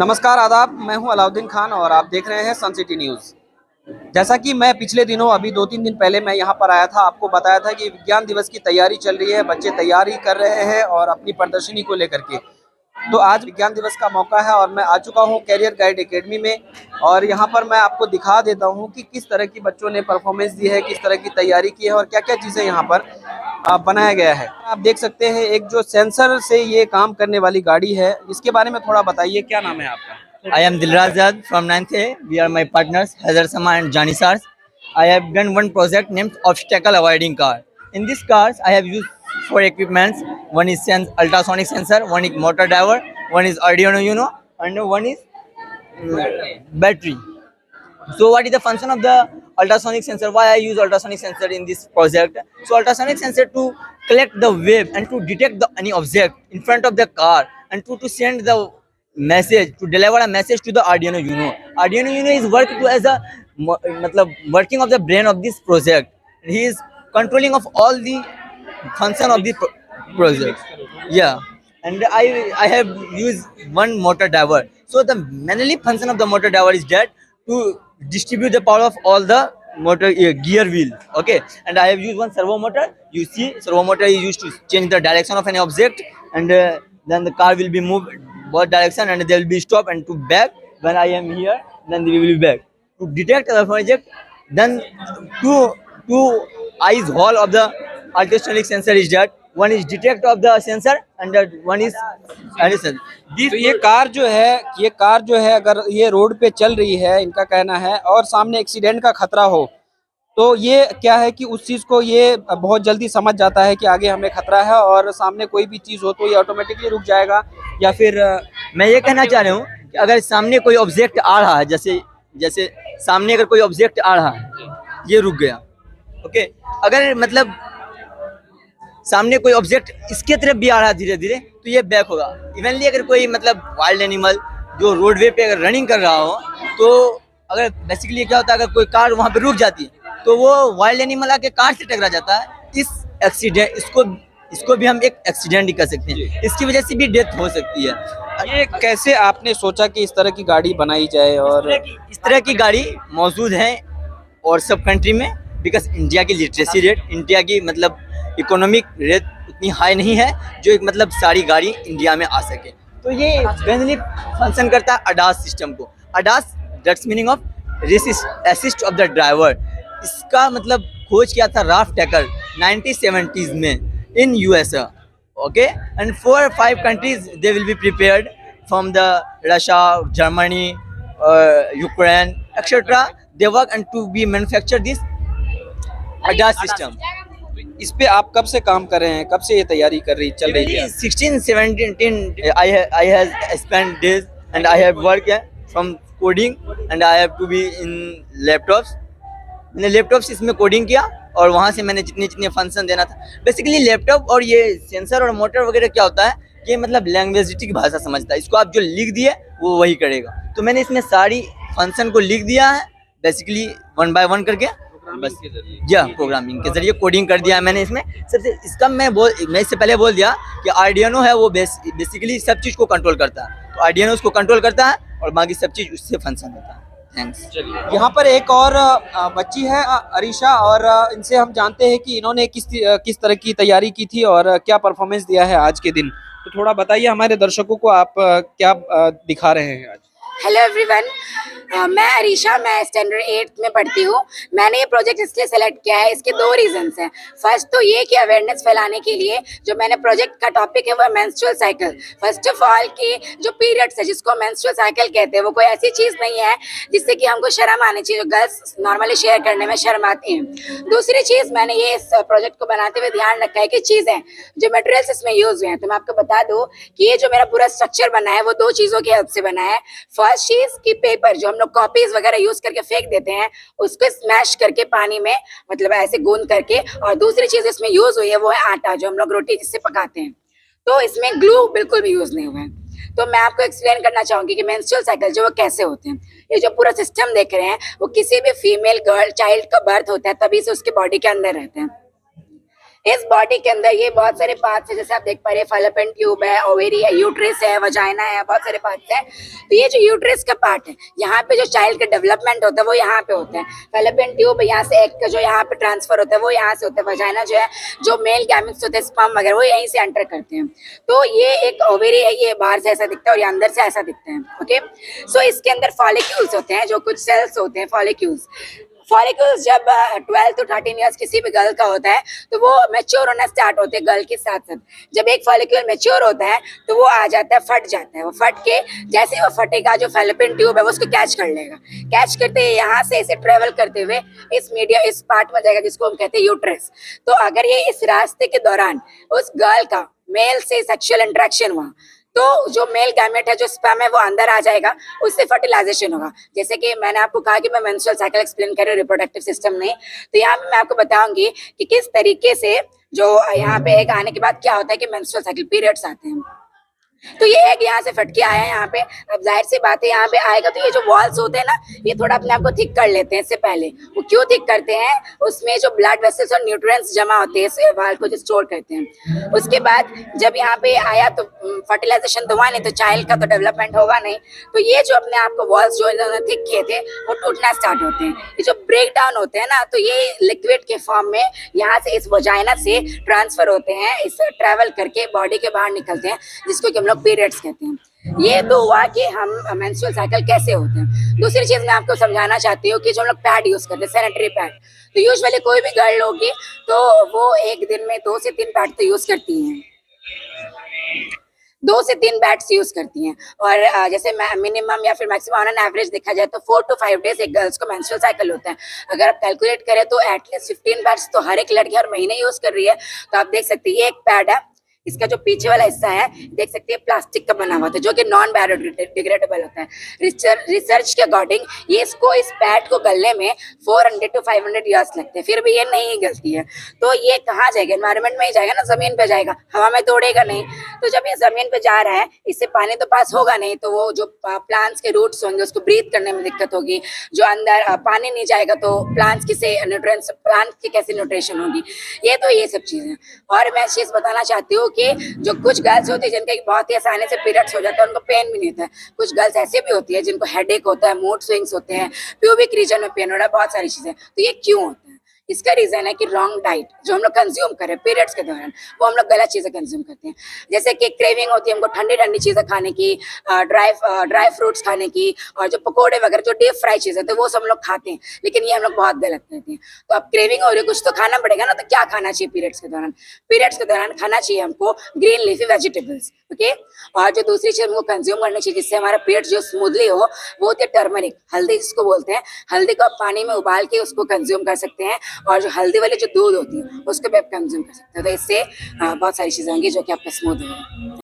नमस्कार आदाब, मैं हूं अलाउद्दीन खान और आप देख रहे हैं सन सिटी न्यूज़। जैसा कि मैं पिछले दिनों अभी 2-3 दिन पहले मैं यहां पर आया था, आपको बताया था कि विज्ञान दिवस की तैयारी चल रही है, बच्चे तैयारी कर रहे हैं और अपनी प्रदर्शनी को लेकर के। तो आज विज्ञान दिवस का मौका है और मैं आ चुका हूं कैरियर गाइड एकेडमी में और यहां पर मैं आपको दिखा देता हूं कि किस तरह की बच्चों ने परफॉर्मेंस दी है, किस तरह की तैयारी की है और क्या-क्या चीज़ें यहां पर बनाया गया है। आप देख सकते हैं एक जो सेंसर से ये काम करने वाली गाड़ी है, इसके बारे में थोड़ा बताइए, क्या नाम है आपका? I am Dilrazad from 9th A. We are my partners, Hazar Sama and Jani Sars. I have done one project named Obstacle Avoiding Car. In these cars, I have used 4 equipments. One is ultrasonic sensor, one is motor driver, one is Arduino Uno, and one is battery. So what is the function of the ultrasonic sensor? Why I use ultrasonic sensor in this project? So ultrasonic sensor to collect the wave and to detect any object in front of the car and to send the message, to deliver a message to the Arduino Uno. Arduino Uno is work to as a working of the brain of this project. He is controlling of all the function of the project. Yeah, and I have used one motor driver. So the mainly function of the motor driver is that to distribute the power of all the motor gear wheel. Okay, and I have used one servo motor. You see, servo motor is used to change the direction of an object, and then the car will be moved both direction, and they will be stop and to back. When I am here, then they will be back to detect the object. Then two eyes hole of the ultrasonic sensor is that one is detect of the sensor and that one is addition. तो ये car जो है अगर ये road पे चल रही है, इनका कहना है, और सामने एक्सीडेंट का खतरा हो, तो ये क्या है कि उस चीज़ को ये बहुत जल्दी समझ जाता है कि आगे हमें खतरा है और सामने कोई भी चीज़ हो तो ये ऑटोमेटिकली रुक जाएगा। या फिर मैं ये कहना चाह रहा हूँ कि अगर सामने कोई ऑब्जेक्ट आ रहा है, जैसे सामने अगर कोई ऑब्जेक्ट आ रहा है, ये रुक गया। ओके, अगर मतलब सामने कोई ऑब्जेक्ट इसके तरफ भी आ रहा है धीरे धीरे, तो ये बैक होगा। इवनली अगर कोई मतलब वाइल्ड एनिमल जो रोडवे पे अगर रनिंग कर रहा हो, तो अगर बेसिकली क्या होता है, अगर कोई कार वहाँ पे रुक जाती है तो वो वाइल्ड एनिमल आके कार से टकरा जाता है। इस एक्सीडेंट इसको भी हम एक एक्सीडेंट ही कर सकते हैं, इसकी वजह से भी डेथ हो सकती है। ये कैसे आपने सोचा कि इस तरह की गाड़ी बनाई जाए? और इस तरह की गाड़ी मौजूद है और सब कंट्री में, बिकॉज इंडिया की लिटरेसी रेट, इंडिया की मतलब इकोनॉमिक रेट उतनी हाई नहीं है जो एक मतलब सारी गाड़ी इंडिया में आ सके। तो ये मेनली फंक्शन करता है अडास सिस्टम को। ADAS that's meaning of assist of the driver. इसका मतलब खोज किया था राल्फ टैकर 1970s में in USA. Okay, and 4 or 5 countries they will be prepared from the Russia, Germany, Ukraine, etc. They work and to be manufacture this ADAS system. इस पे आप कब से काम कर रहे हैं? कब से ये तैयारी चल रही है? 16-17 I have spent days and I have worked from coding and I have to be in laptops. मैंने लैपटॉप से इसमें कोडिंग किया और वहाँ से मैंने जितने फंक्शन देना था। बेसिकली लैपटॉप और ये सेंसर और मोटर वगैरह क्या होता है कि मतलब लैंग्वेजिटी की भाषा समझता है। इसको आप जो लिख दिए वो वही करेगा। तो मैंने इसमें सारी फंक्शन को लिख दिया है बेसिकली 1 by 1 करके, बस या प्रोग्रामिंग के जरिए कोडिंग कर दिया है मैंने इसमें। सबसे इसका मैं इससे पहले बोल दिया कि आर्डिनो है वो बेसिकली सब चीज़ को कंट्रोल करता है। तो आर्डिनो उसको कंट्रोल करता है और बाकी सब चीज़ उससे फंक्शन होता है। थैंक्स। यहाँ पर एक और बच्ची है अरीशा, और इनसे हम जानते हैं कि इन्होंने किस तरह की तैयारी की थी और क्या परफॉर्मेंस दिया है आज के दिन। तो थोड़ा बताइए हमारे दर्शकों को आप क्या दिखा रहे हैं आज। हेलो एवरीवन, मैं अरीशा, मैं स्टैंडर्ड 8 में पढ़ती हूँ। मैंने ये प्रोजेक्ट इसलिए सेलेक्ट किया है, इसके 2 रीजंस हैं। फर्स्ट तो ये कि अवेयरनेस फैलाने के लिए जो मैंने प्रोजेक्ट का टॉपिक है वो है menstrual cycle. First of all कि जो पीरियड्स है जिसको मेंस्ट्रुअल साइकिल कहते हैं, वो कोई ऐसी चीज़ नहीं है जिससे कि हमको शर्म आनी चाहिए, जो गर्ल्स नॉर्मली शेयर करने में शर्म आती हैं। दूसरी चीज़, मैंने ये इस प्रोजेक्ट को बनाते हुए ध्यान रखा है कि चीज़ें जो मटेरियल्स इसमें यूज़ हुए हैं, तो मैं आपको बता दूँ कि ये जो मेरा पूरा स्ट्रक्चर बना है वो 2 चीज़ों की हेल्प से बना है। फर्स्ट चीज़ की पेपर जो हम लोग कॉपीज वगैरह यूज करके फेंक देते हैं, उसको स्मैश करके पानी में मतलब ऐसे गूंद करके, और दूसरी चीज इसमें यूज हुई है वो है आटा, जो हम लोग रोटी जिससे पकाते हैं। तो इसमें ग्लू बिल्कुल भी यूज नहीं हुआ है। तो मैं आपको एक्सप्लेन करना चाहूंगी कि मेंस्ट्रुअल साइकिल जो वो कैसे होते हैं। ये जो पूरा सिस्टम देख रहे हैं वो किसी भी फीमेल गर्ल चाइल्ड का बर्थ होता है तभी से उसके बॉडी के अंदर रहते हैं। इस बॉडी के अंदर ये बहुत सारे पार्ट्स हैं, जैसे आप देख पा रहे हैं फैलोपियन ट्यूब है, ओवेरी है, यूट्रस है, वजाइना है, बहुत सारे पार्ट्स हैं। तो ये जो यूट्रस का पार्ट है, यहाँ पे जो चाइल्ड का डेवलपमेंट होता है वो यहाँ पे होता है। फैलोपियन ट्यूब यहाँ से एग का जो यहाँ पे ट्रांसफर होता है वो यहाँ से होता है। वजाइना जो है, जो मेल गैमेट्स होते हैं स्पर्म वगैरह वो यहीं से एंटर करते हैं। तो ये एक ओवेरी है, ये बाहर से ऐसा दिखता है और ये अंदर से ऐसा दिखता है। ओके, सो इसके अंदर फॉलिक्यूल्स होते हैं, जो कुछ सेल्स होते हैं फॉलिक्यूल्स। फॉलिकल्स जब 12 to 13 ईयर्स किसी भी गर्ल का होता है तो वो मैच्योर होना स्टार्ट होते हैं गर्ल के साथ साथ। जब एक फॉलिकल मैच्योर होता है तो वो आ जाता है, फट जाता है। वो फट के जैसे ही वो फटेगा, जो फैलोपियन ट्यूब है वो उसको कैच कर लेगा। कैच करते ही यहाँ से इसे ट्रेवल करते हुए इस पार्ट में जाएगा जिसको हम कहते हैं यूट्रस। तो अगर ये इस रास्ते के दौरान उस गर्ल का मेल से सेक्सुअल इंटरेक्शन हुआ तो जो मेल गैमेट है, जो स्पर्म है, वो अंदर आ जाएगा, उससे फर्टिलाइजेशन होगा। जैसे कि मैंने आपको कहा कि मैं मेंस्ट्रुअल साइकिल एक्सप्लेन कर रही हूँ रिप्रोडक्टिव सिस्टम में, तो यहाँ पे मैं आपको बताऊंगी कि किस तरीके से जो यहाँ पे एक आने के बाद क्या होता है कि मेंस्ट्रुअल साइकिल पीरियड्स आते हैं। तो ये एक यहाँ से फटके आया है यहाँ पे। अब जाहिर सी बात है यहाँ पे आएगा तो ये जो वॉल्स होते हैं ना, ये थोड़ा अपने आप को थिक कर लेते हैं। इससे पहले वो क्यों थिक करते हैं, उसमें जो ब्लड वेसल्स और न्यूट्रिएंट्स जमा होते हैं, इस वाल को जो स्टोर करते हैं। उसके बाद जब यहाँ पे आया तो फर्टिलाइजेशन तो हुआ नहीं, तो चाइल्ड का तो डेवलपमेंट होगा नहीं। तो ये जो अपने आप को वॉल्स जो इन्होंने थिक किए थे वो टूटना स्टार्ट होते हैं। ये जो ब्रेक डाउन होते हैं ना, तो ये लिक्विड के फॉर्म में यहाँ से इस वजाइना से ट्रांसफर होते हैं, इस ट्रेवल करके बॉडी के बाहर निकलते हैं, जिसको कि हम लोग पीरियड्स कहते हैं। ये तो हुआ कि हम मेंस्ट्रुअल साइकिल कैसे होते हैं। दूसरी चीज मैं आपको समझाना चाहती हूँ कि जो हम लोग पैड यूज करते हैं, सैनिटरी पैड, तो यूजुअली कोई भी गर्ल होगी तो वो एक दिन में 2 से 3 पैड तो यूज करती हैं, 2 से 3 पैड्स यूज करती हैं। और जैसे मिनिमम या फिर मैक्सिमम ऑन एन एवरेज देखा जाए तो 4 to 5 डेज एक गर्ल्स को मेंस्ट्रुअल साइकिल होता है। अगर आप कैलकुलेट करें तो एटलीस्ट 15 पैड्स तो हर एक लड़की हर महीने यूज कर रही है। तो आप देख सकते हैं ये एक पैड है, इसका जो पीछे वाला हिस्सा है देख सकते हैं प्लास्टिक का बना हुआ था, जो कि नॉन बायोडिग्रेडेबल होता है। रिसर्च के अकॉर्डिंग ये इसको इस पैड को गलने में 400 to 500 ईयर्स लगते हैं, फिर भी ये नहीं गलती है। तो ये कहाँ जाएगा, एनवायरनमेंट में ही जाएगा ना, जमीन पे जाएगा, हवा में तो उड़ेगा नहीं। तो जब ये जमीन पे जा रहा है, इससे पानी तो पास होगा नहीं, तो वो जो प्लांट्स के रूट्स होंगे उसको ब्रीथ करने में दिक्कत होगी। जो अंदर पानी नहीं जाएगा तो प्लांट्स की से न्यूट्रिएंट्स, प्लांट की कैसे न्यूट्रिशन होगी। ये सब चीजें। और मैं चीज बताना चाहती हूँ कि जो कुछ गर्ल्स होती है जिनके बहुत ही आसानी से पीरियड्स हो जाता है, उनको पेन भी नहीं होता है। कुछ गर्ल्स ऐसे भी होती है जिनको हेडेक होता है, मूड स्विंग्स होते हैं, प्यूबिक रीजन में पेन हो रहा है, बहुत सारी चीजें। तो ये क्यों होता है? इसका रीजन है कि रॉन्ग डाइट जो हम लोग कंज्यूम करें पीरियड्स के दौरान, वो हम लोग गलत चीजें कंज्यूम करते हैं। जैसे कि क्रेविंग होती है हमको ठंडी ठंडी चीजें खाने की, ड्राई फ्रूट्स खाने की, और जो पकोड़े वगैरह जो डीप फ्राई चीजें तो वो सब हम लोग खाते हैं, लेकिन ये हम लोग बहुत गलत करते हैं। तो अब क्रेविंग हो रही है, कुछ तो खाना पड़ेगा ना, तो क्या खाना चाहिए पीरियड्स के दौरान? पीरियड्स के दौरान खाना चाहिए हमको ग्रीन लीफी वेजिटेबल्स। ओके, और जो दूसरी चीज हमको कंज्यूम करनी चाहिए जिससे हमारा पेट जो स्मूथली हो, वो होती है टर्मरिक, हल्दी जिसको बोलते हैं। हल्दी को आप पानी में उबाल के उसको कंज्यूम कर सकते हैं, और जो हल्दी वाली जो दूध होती है उसको भी आप कंज्यूम कर सकते हो। तो इससे बहुत सारी चीजें होंगी जो कि आपका स्मूथ होगा।